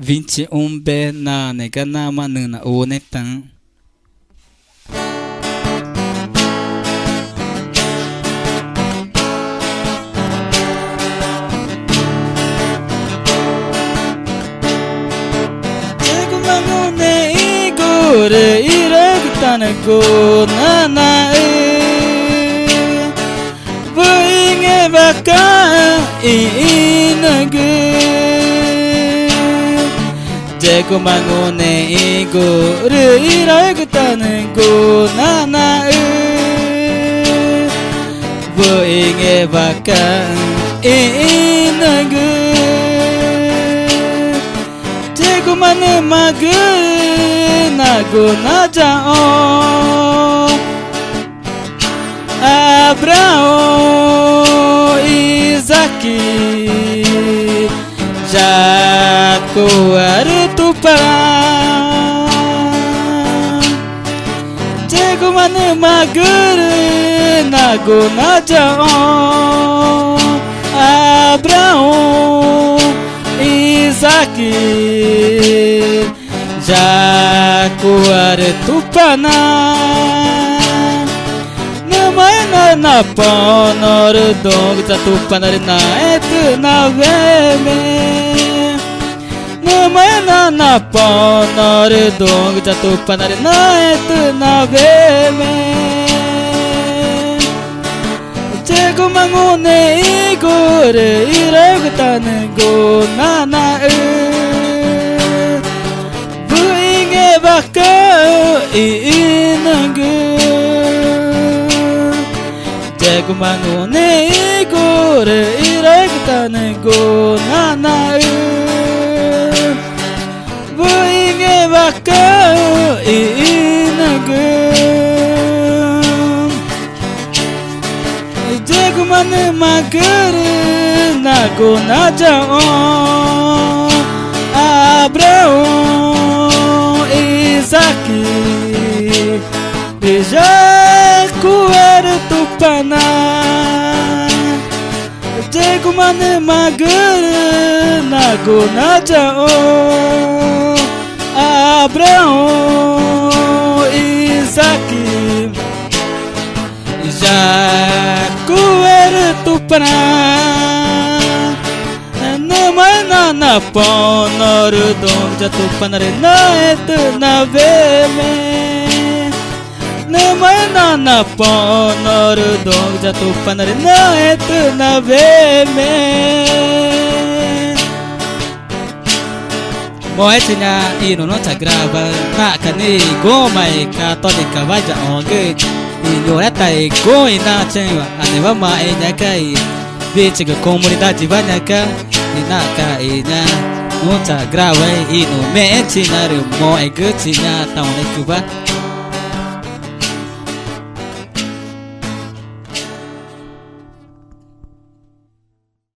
21 na nega nama na onetan. Go nana Buinge baka inagu Jago mangone igo Reiragutane go nana Buinge baka inagu Jago mane magu Nago na jao Abraão Isaac Jacó Tupã Jego mane magure Nago na jao Abraão Isaac Jaguar Tupana Namaya na ponor dong Tupanar na etu na veme Namaya na ponor dong Tupanar na etu na veme Jego mangone igore Iregutane go nana Baka inagu Jago mangone igore Iregutane go nana Buinge baka inagu Jago mane magere Nago na jao Abraão Isaac Jacó Tupana Jago mane magere Nago na jao Abraão Isaac Jacó Tupana Na ponor dong Tupanar na etu na veme Na ponor dong Tupanar na etu na veme Moetinya ino no grava na kani goma e católica vaja onge Inyoreta e go ina chenwa aneva ma enyakai Vichiga comunidade vanhaka Ninaka ina Nota grava ino me etinar mo e gutina taune kuba